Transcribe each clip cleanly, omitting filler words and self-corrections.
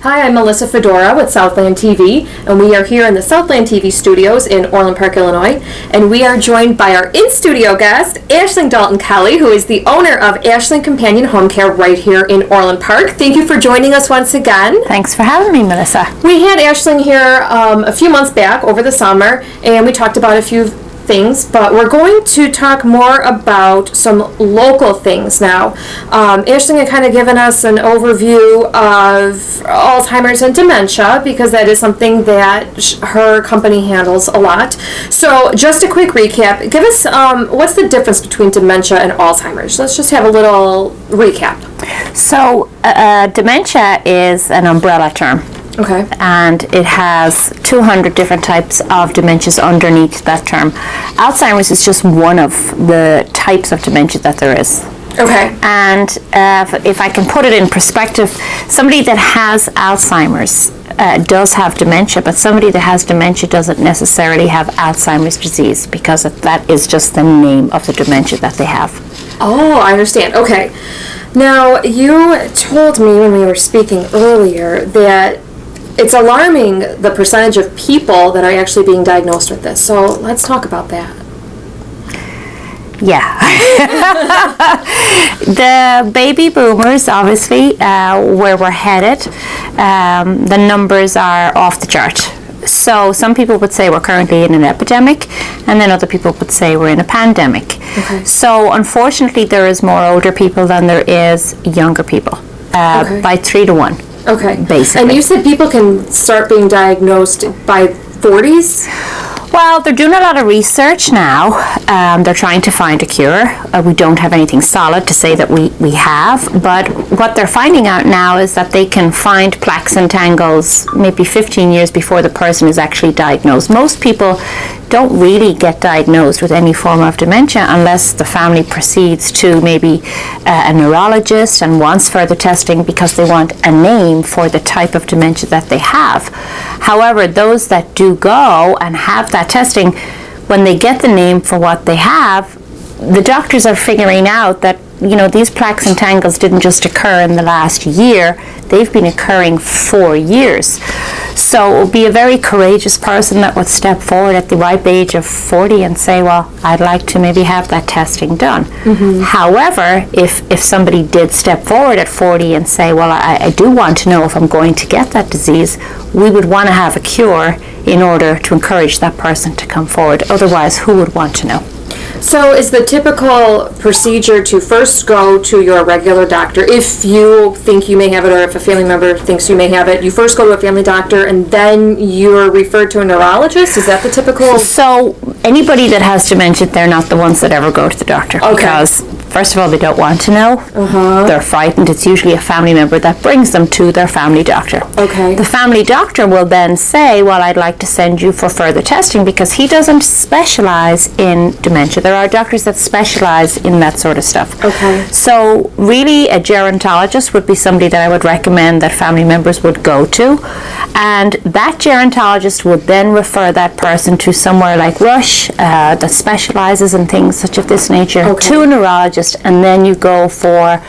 Hi, I'm Melissa Fedora with Southland TV, and we are here in the Southland TV studios in Orland Park, Illinois, and we are joined by our in-studio guest, Aishling Dalton Kelly, who is the owner of Aishling Companion Home Care right here in Orland Park. Thank you for joining us once again. Thanks for having me, Melissa. We had Aishling here a few months back over the summer, and we talked about a few things, but we're going to talk more about some local things now. Aishling had kind of given us an overview of Alzheimer's and dementia because that is something that her company handles a lot. So just a quick recap. Give us what's the difference between dementia and Alzheimer's? Let's just have a little recap. So dementia is an umbrella term. Okay. And it has 200 different types of dementias underneath that term. Alzheimer's is just one of the types of dementia that there is. Okay. And if I can put it in perspective, somebody that has Alzheimer's does have dementia, but somebody that has dementia doesn't necessarily have Alzheimer's disease because that is just the name of the dementia that they have. Oh, I understand. Okay. Now, you told me when we were speaking earlier that it's alarming the percentage of people that are actually being diagnosed with this. So let's talk about that. Yeah. The baby boomers, obviously, where we're headed, the numbers are off the chart. So some people would say we're currently in an epidemic, and then other people would say we're in a pandemic. Okay. So unfortunately, there is more older people than there is younger people, by 3 to 1. Okay. Basically. And you said people can start being diagnosed by 40s? Well, they're doing a lot of research now. They're trying to find a cure. We don't have anything solid to say that we have, but what they're finding out now is that they can find plaques and tangles maybe 15 years before the person is actually diagnosed. Most people don't really get diagnosed with any form of dementia unless the family proceeds to maybe a neurologist and wants further testing because they want a name for the type of dementia that they have. However, those that do go and have that testing, when they get the name for what they have, the doctors are figuring out that, these plaques and tangles didn't just occur in the last year, they've been occurring for years. So it would be a very courageous person that would step forward at the ripe age of 40 and say, well, I'd like to maybe have that testing done. Mm-hmm. However, if somebody did step forward at 40 and say, well, I do want to know if I'm going to get that disease, we would want to have a cure in order to encourage that person to come forward. Otherwise, who would want to know? So is the typical procedure to first go to your regular doctor if you think you may have it, or if a family member thinks you may have it, you first go to a family doctor and then you're referred to a neurologist? Is that the typical? So anybody that has dementia, they're not the ones that ever go to the doctor. Okay. Because first of all, they don't want to know. Uh-huh. They're frightened. It's usually a family member that brings them to their family doctor. Okay. The family doctor will then say, well, I'd like to send you for further testing because he doesn't specialize in dementia. There are doctors that specialize in that sort of stuff. Okay. So really a gerontologist would be somebody that I would recommend that family members would go to. And that gerontologist would then refer that person to somewhere like Rush that specializes in things such of this nature, to a neurologist, and then you go for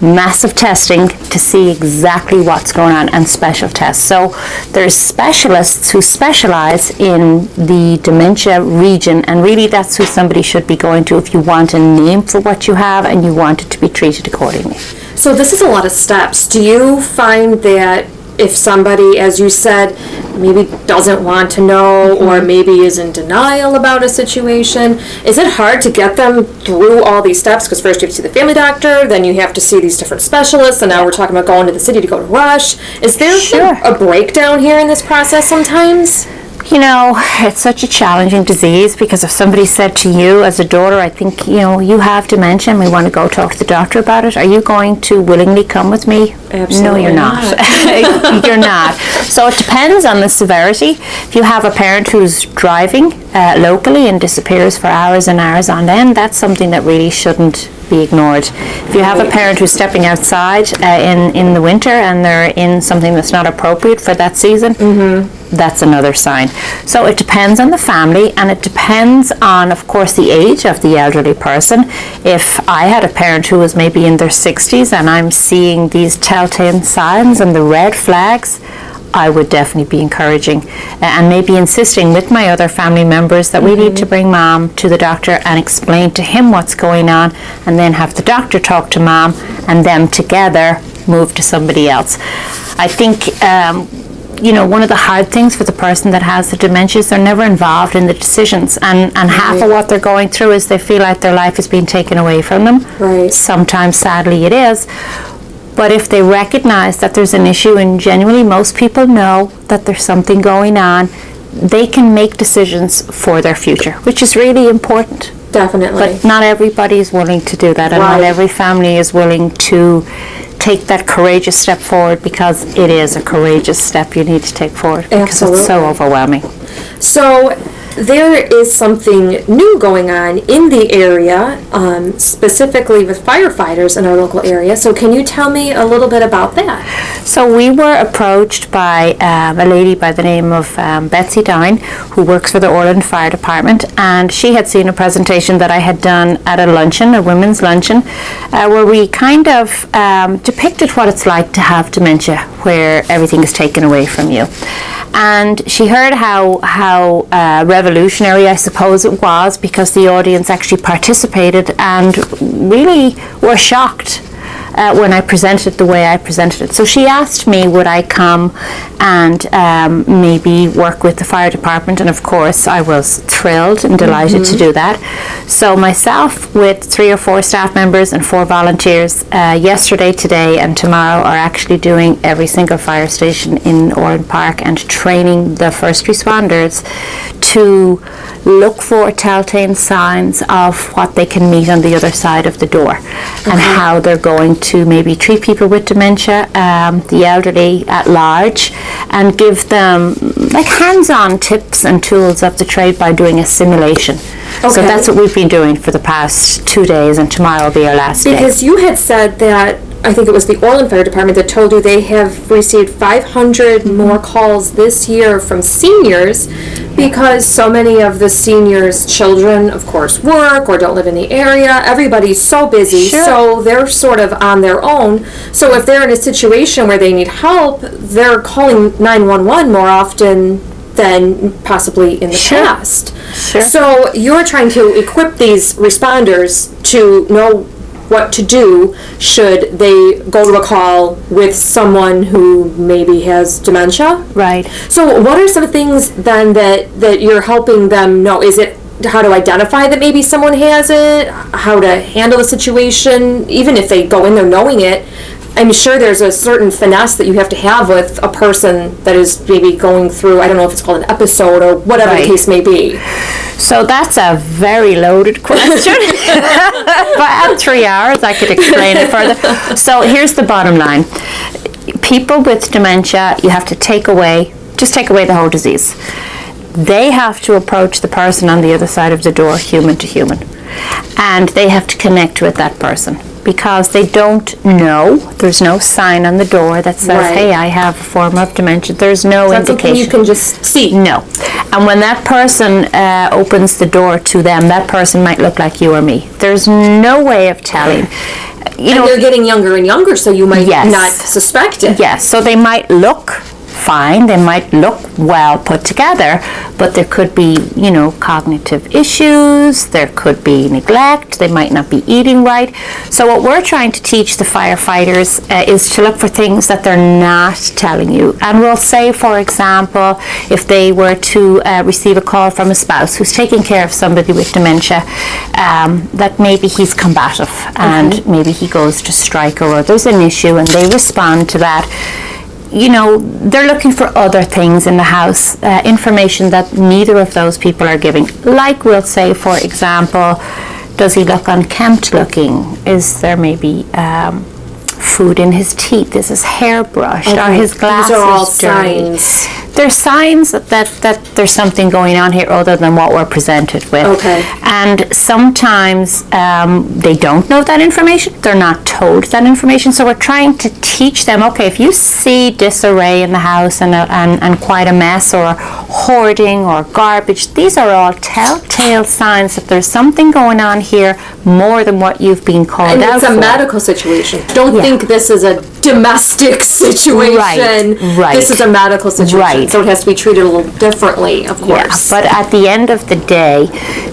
massive testing to see exactly what's going on and special tests. So there's specialists who specialize in the dementia region, and really that's who somebody should be going to if you want a name for what you have and you want it to be treated accordingly. So this is a lot of steps. Do you find that if somebody, as you said, maybe doesn't want to know, or maybe is in denial about a situation, is it hard to get them through all these steps? Because first you have to see the family doctor, then you have to see these different specialists, and now we're talking about going to the city to go to Rush. Is there a breakdown here in this process sometimes? It's such a challenging disease because if somebody said to you as a daughter, I think, you have dementia and we want to go talk to the doctor about it, are you going to willingly come with me? Absolutely no, you're not. You're not. So it depends on the severity. If you have a parent who's driving locally and disappears for hours and hours on end, that's something that really shouldn't be ignored. If you have a parent who's stepping outside in the winter and they're in something that's not appropriate for that season, that's another sign. So it depends on the family, and it depends on, of course, the age of the elderly person. If I had a parent who was maybe in their 60s and I'm seeing these telltale telltale signs and the red flags, I would definitely be encouraging and maybe insisting with my other family members that we need to bring mom to the doctor and explain to him what's going on, and then have the doctor talk to mom and them together move to somebody else. I think one of the hard things for the person that has the dementia is they're never involved in the decisions, and half of what they're going through is they feel like their life is being taken away from them. Right. Sometimes sadly it is. But if they recognize that there's an issue, and genuinely most people know that there's something going on, they can make decisions for their future, which is really important. Definitely. But not everybody is willing to do that, and not every family is willing to take that courageous step forward, because it is a courageous step you need to take forward. Because it's so overwhelming. So there is something new going on in the area, specifically with firefighters in our local area. So can you tell me a little bit about that? So we were approached by a lady by the name of Betsy Dine, who works for the Orland Fire Department, and she had seen a presentation that I had done at a luncheon, a women's luncheon, where we kind of depicted what it's like to have dementia, where everything is taken away from you. And she heard how revolutionary, I suppose it was, because the audience actually participated and really were shocked when I presented it the way I presented it. So she asked me, would I come and maybe work with the fire department, and of course I was thrilled and delighted to do that. So myself, with 3 or 4 staff members and 4 volunteers, yesterday, today and tomorrow are actually doing every single fire station in Orland Park and training the first responders to look for telltale signs of what they can meet on the other side of the door, and how they're going to maybe treat people with dementia, the elderly at large, and give them like hands-on tips and tools of the trade by doing a simulation. So that's what we've been doing for the past 2 days, and tomorrow will be our last day. Because you had said that, I think it was the Orland Fire Department that told you they have received 500 more calls this year from seniors, because so many of the seniors' children, of course, work or don't live in the area. Everybody's so busy, so they're sort of on their own. So if they're in a situation where they need help, they're calling 911 more often than possibly in the past. So you're trying to equip these responders to know what to do should they go to a call with someone who maybe has dementia. Right. So what are some things then that you're helping them know? Is it how to identify that maybe someone has it, how to handle the situation, even if they go in there knowing it? I'm sure there's a certain finesse that you have to have with a person that is maybe going through, I don't know if it's called an episode or whatever the case may be. So that's a very loaded question. If I had 3 hours, I could explain it further. So here's the bottom line. People with dementia, you have to take away the whole disease. They have to approach the person on the other side of the door, human to human. And they have to connect with that person, because they don't know. There's no sign on the door that says, hey, I have a form of dementia. There's no indication. You can just see. No. And when that person opens the door to them, that person might look like you or me. There's no way of telling. They're getting younger and younger, so you might not suspect it. Yes, so they might look fine, they might look well put together, but there could be, cognitive issues, there could be neglect, they might not be eating right. So what we're trying to teach the firefighters is to look for things that they're not telling you. And we'll say, for example, if they were to receive a call from a spouse who's taking care of somebody with dementia, that maybe he's combative and maybe he goes to strike, or there's an issue and they respond to that. They're looking for other things in the house, information that neither of those people are giving. Like, we'll say, for example, does he look unkempt looking? Is there maybe food in his teeth? Is his hair brushed? Are his glasses These are all dirty? signs. There's signs that there's something going on here other than what we're presented with. Okay. And sometimes they don't know that information. They're not told that information. So we're trying to teach them, okay, if you see disarray in the house and quite a mess, or hoarding or garbage. These are all telltale signs that there's something going on here more than what you've been called out for. And it's a medical situation. Don't think this is a domestic situation. Right. This is a medical situation. Right. So it has to be treated a little differently, of course. Yeah, but at the end of the day,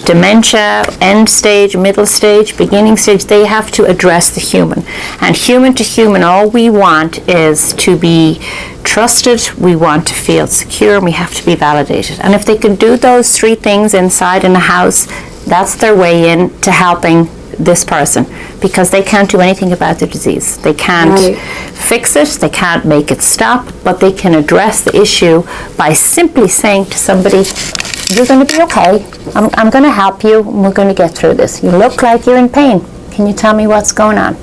dementia, end stage, middle stage, beginning stage, they have to address the human. And human to human, all we want is to be trusted, we want to feel secure, and we have to be validated. And if they can do those three things inside in a house, that's their way in to helping this person, because they can't do anything about their disease. They can't fix it, they can't make it stop, but they can address the issue by simply saying to somebody, you're going to be okay, I'm going to help you, and we're going to get through this. You look like you're in pain. Can you tell me what's going on?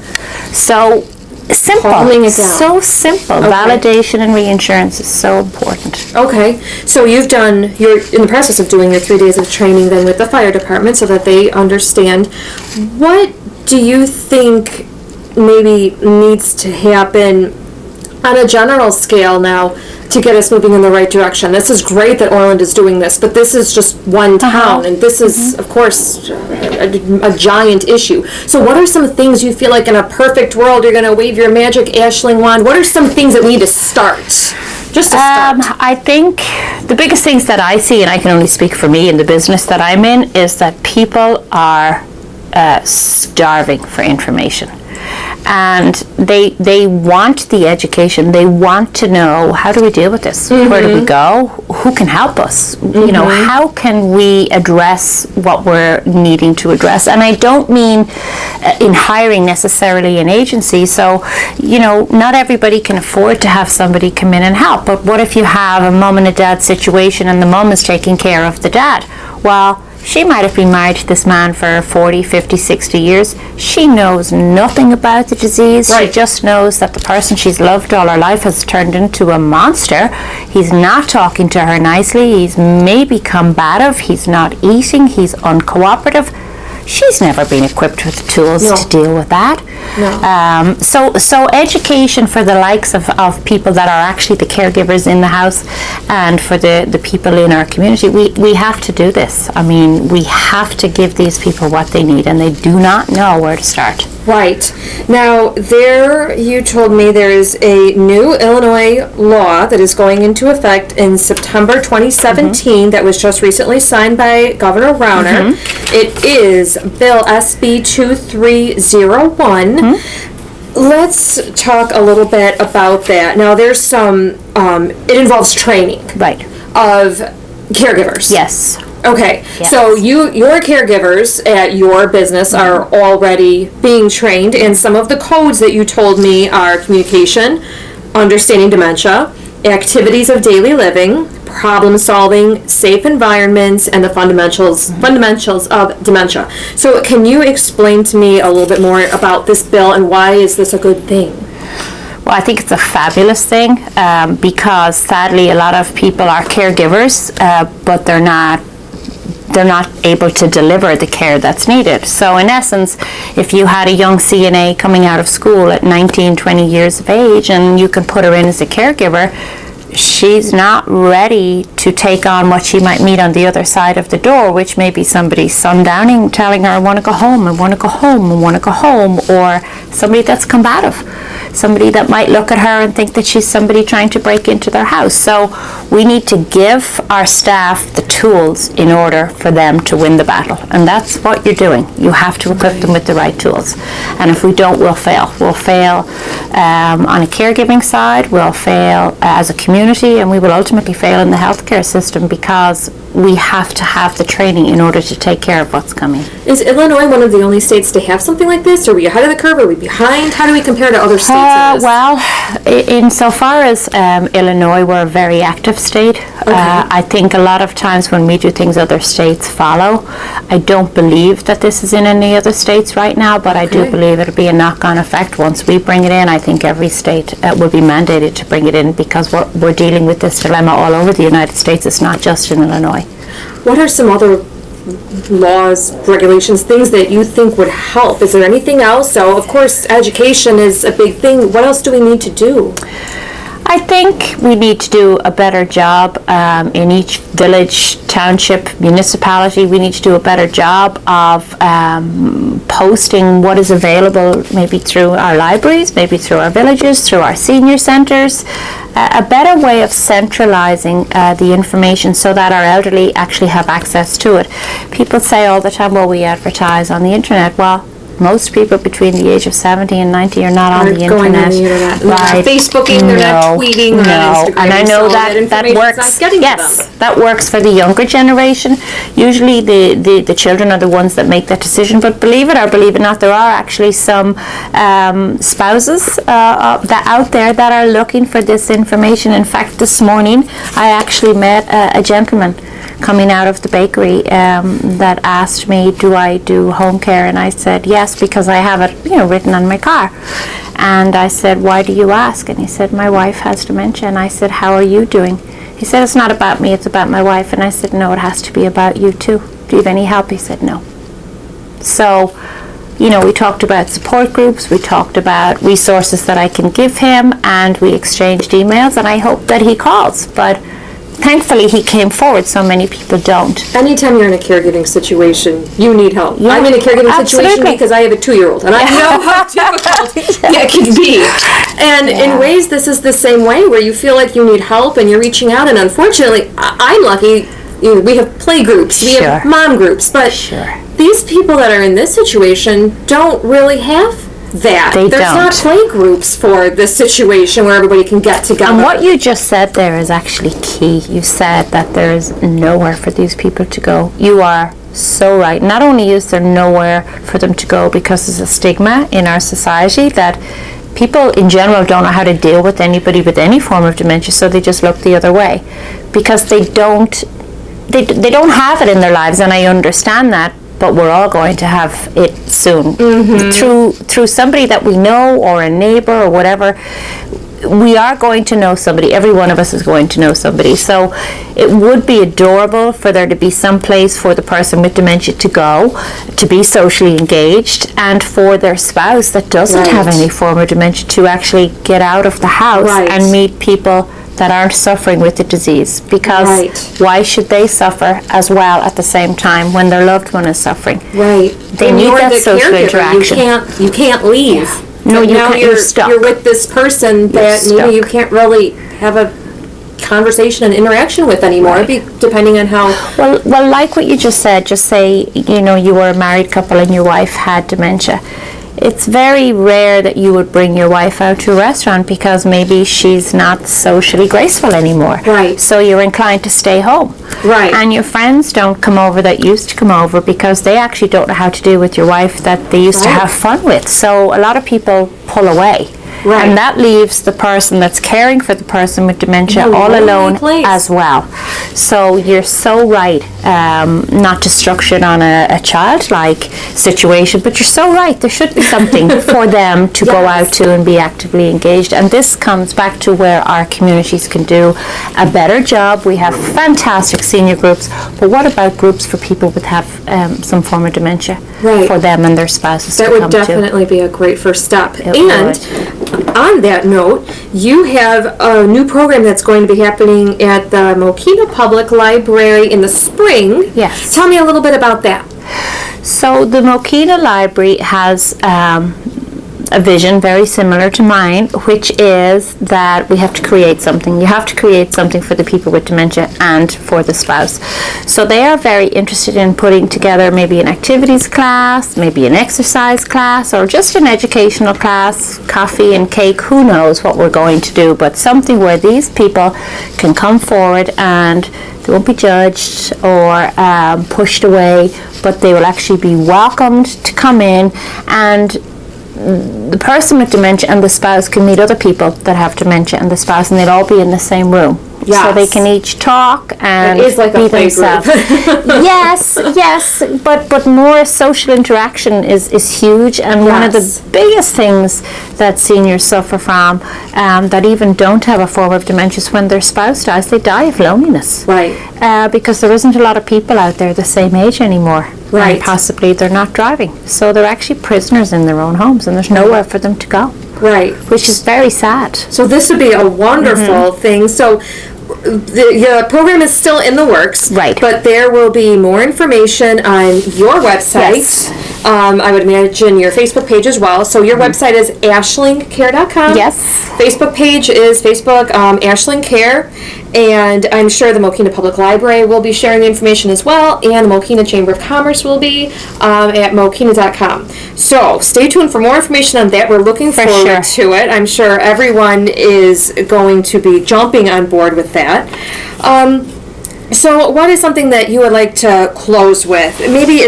So simple, so simple. Okay. Validation and reinsurance is so important. Okay, so you're in the process of doing your 3 days of training then with the fire department so that they understand. What do you think maybe needs to happen on a general scale now to get us moving in the right direction? This is great that Orland is doing this, but this is just one town, and this is, of course, a giant issue. So what are some things you feel like in a perfect world you're going to wave your magic Aishling wand? What are some things that we need to start? Just to start. I think the biggest things that I see, and I can only speak for me in the business that I'm in, is that people are starving for information. And they want the education. They want to know, how do we deal with this? Where do we go? Who can help us? You know, how can we address what we're needing to address? And I don't mean in hiring necessarily an agency. So, you know, not everybody can afford to have somebody come in and help. But what if you have a mom and a dad situation and the mom is taking care of the dad? Well, she might have been married to this man for 40, 50, 60 years. She knows nothing about the disease. Right. She just knows that the person she's loved all her life has turned into a monster. He's not talking to her nicely. He's maybe combative. He's not eating. He's uncooperative. She's never been equipped with the tools to deal with that. No. So education for the likes of people that are actually the caregivers in the house, and for the people in our community, we have to do this. I mean, we have to give these people what they need, and they do not know where to start. Right. Now, you told me there is a new Illinois law that is going into effect in September 2017 that was just recently signed by Governor Rauner. It is Bill SB 2301. Let's talk a little bit about that. Now, there's some, it involves training. Right. Of caregivers. Yes. Okay, yes. So your caregivers at your business are already being trained, and some of the codes that you told me are communication, understanding dementia, activities of daily living, problem solving, safe environments, and the fundamentals of dementia. So can you explain to me a little bit more about this bill, and why is this a good thing? Well, I think it's a fabulous thing because sadly a lot of people are caregivers, but they're not able to deliver the care that's needed. So in essence, if you had a young CNA coming out of school at 19, 20 years of age, and you can put her in as a caregiver, she's not ready to take on what she might meet on the other side of the door, which may be somebody sundowning, telling her, I want to go home, I want to go home, I want to go home, or somebody that's combative, somebody that might look at her and think that she's somebody trying to break into their house. So we need to give our staff the tools in order for them to win the battle, and that's what you're doing. You have to equip them with the right tools, and if we don't, we'll fail. We'll fail on a caregiving side, we'll fail as a community, and we will ultimately fail in the healthcare system, because we have to have the training in order to take care of what's coming. Is Illinois one of the only states to have something like this? Are we ahead of the curve? Are we behind? How do we compare to other states in this? Well, insofar as Illinois, we're a very active state. Okay. I think a lot of times when we do things other states follow. I don't believe that this is in any other states right now, but I do believe it'll be a knock-on effect once we bring it in. I think every state will be mandated to bring it in, because we're dealing with this dilemma all over the United States. It's not just in Illinois. What are some other laws, regulations, things that you think would help? Is there anything else? So, of course, education is a big thing. What else do we need to do? I think we need to do a better job in each village, township, municipality. We need to do a better job of posting what is available, maybe through our libraries, maybe through our villages, through our senior centres. A better way of centralising the information so that our elderly actually have access to it. People say all the time, well, we advertise on the internet. Well, most people between the age of 70 and 90 are not on the internet. Going on the internet. They're not Facebooking, they're not tweeting, or on Instagram. And I know so that works. Yes, that works for the younger generation. Usually the children are the ones that make that decision. But believe it or believe it not, there are actually some spouses that out there that are looking for this information. In fact, this morning I actually met a gentleman coming out of the bakery that asked me, do I do home care? And I said yes, because I have it written on my car. And I said, why do you ask? And he said, my wife has dementia. And I said, how are you doing? He said, it's not about me, it's about my wife. And I said, no, it has to be about you too. Do you have any help? He said, no. So we talked about support groups, we talked about resources that I can give him, and we exchanged emails, and I hope that he calls. But thankfully, he came forward. So many people don't. Anytime you're in a caregiving situation, you need help. Yeah, I'm in a caregiving situation because I have a 2-year-old, and I know how difficult it can be. And in ways, this is the same way, where you feel like you need help, and you're reaching out. And unfortunately, I'm lucky. We have play groups, we have mom groups, but these people that are in this situation don't really have that. There's not play groups for this situation where everybody can get together. And what you just said there is actually key. You said that there's nowhere for these people to go. You are so right. Not only is there nowhere for them to go because there's a stigma in our society that people in general don't know how to deal with anybody with any form of dementia, so they just look the other way because they don't have it in their lives, and I understand that. But we're all going to have it soon. Through somebody that we know, or a neighbour, or whatever. We are going to know somebody. Every one of us is going to know somebody. So it would be adorable for there to be some place for the person with dementia to go, to be socially engaged, and for their spouse that doesn't have any form of dementia to actually get out of the house and meet people that aren't suffering with the disease, because why should they suffer as well at the same time when their loved one is suffering? They need that social interaction. You can't leave. No, you can't. You're stuck. You're with this person that maybe you can't really have a conversation and interaction with anymore, depending on how. Well, like what you just said. Just say you were a married couple and your wife had dementia. It's very rare that you would bring your wife out to a restaurant because maybe she's not socially graceful anymore. So you're inclined to stay home. And your friends don't come over that used to come over because they actually don't know how to deal with your wife that they used to have fun with. So a lot of people pull away. And that leaves the person that's caring for the person with dementia all alone as well. So you're so right, not to structure it on a childlike situation, but you're so right. There should be something for them to go out to and be actively engaged. And this comes back to where our communities can do a better job. We have fantastic senior groups, but what about groups for people with have some form of dementia for them and their spouses to come to? That would definitely be a great first step. On that note, you have a new program that's going to be happening at the Mokina Public Library in the spring. Yes. Tell me a little bit about that. So the Mokina Library has a vision very similar to mine, which is that we have to create something. You have to create something for the people with dementia and for the spouse. So they are very interested in putting together maybe an activities class, maybe an exercise class, or just an educational class, coffee and cake, who knows what we're going to do, but something where these people can come forward and they won't be judged or pushed away, but they will actually be welcomed to come in, and the person with dementia and the spouse can meet other people that have dementia and the spouse, and they'll all be in the same room. So they can each talk and it is like be a play themselves. Yes, but more social interaction is huge, and one of the biggest things that seniors suffer from that even don't have a form of dementia is when their spouse dies, they die of loneliness. Because there isn't a lot of people out there the same age anymore. And possibly they're not driving. So they're actually prisoners in their own homes, and there's nowhere for them to go. Right. which is very sad. So this would be a wonderful thing. So the program is still in the works. Right. But there will be more information on your website. Yes. I would imagine your Facebook page as well. So your website is ashlingcare.com. Yes. Facebook page is Facebook Aishling Care. And I'm sure the Mokina Public Library will be sharing the information as well. And the Mokina Chamber of Commerce will be at mokina.com. So stay tuned for more information on that. We're looking forward to it. I'm sure everyone is going to be jumping on board with that. So what is something that you would like to close with? Maybe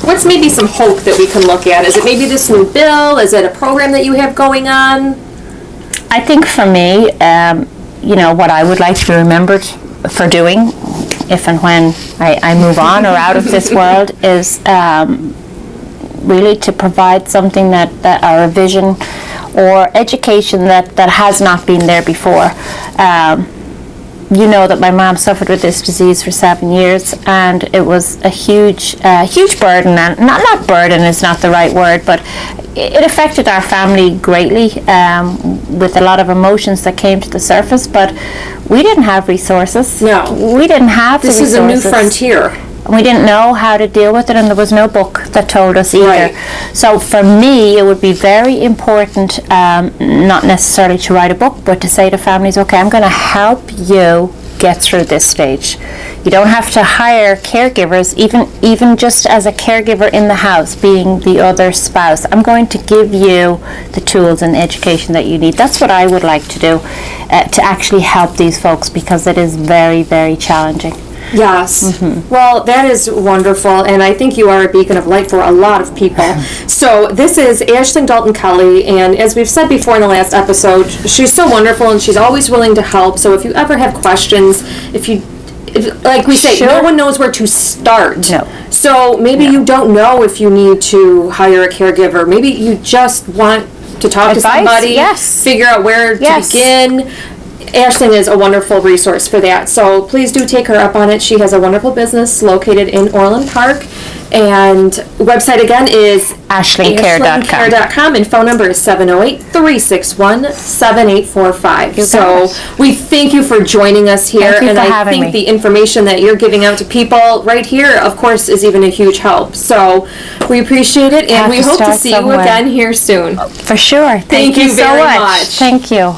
what's maybe some hope that we can look at? Is it maybe this new bill? Is it a program that you have going on? I think for me, what I would like to be remembered for doing, if and when I move on or out of this world, is really to provide something that or a vision or education that has not been there before. You know that my mom suffered with this disease for 7 years, and it was a huge burden, and not burden is not the right word, but it affected our family greatly, with a lot of emotions that came to the surface, but we didn't have resources. No. We didn't have the resources. This is a new frontier. We didn't know how to deal with it, and there was no book that told us either. Right. So for me, it would be very important, not necessarily to write a book, but to say to families, okay, I'm going to help you get through this stage. You don't have to hire caregivers, even just as a caregiver in the house, being the other spouse. I'm going to give you the tools and education that you need. That's what I would like to do, to actually help these folks, because it is very, very challenging. Yes. Well, that is wonderful, and I think you are a beacon of light for a lot of people. So this is Aishling Dalton Kelly, and as we've said before in the last episode, she's so wonderful, and she's always willing to help. So if you ever have questions, like we say, no one knows where to start. No. So maybe you don't know if you need to hire a caregiver. Maybe you just want to talk to somebody, figure out where to begin. Aishling is a wonderful resource for that, so please do take her up on it. She has a wonderful business located in Orland Park, and website again is ashlingcare.com, and phone number is 708-361-7845. So we thank you for joining us here, and I think the information that you're giving out to people right here, of course, is even a huge help. So we appreciate it, and we hope to see you again here soon. For sure. Thank you so much. Thank you.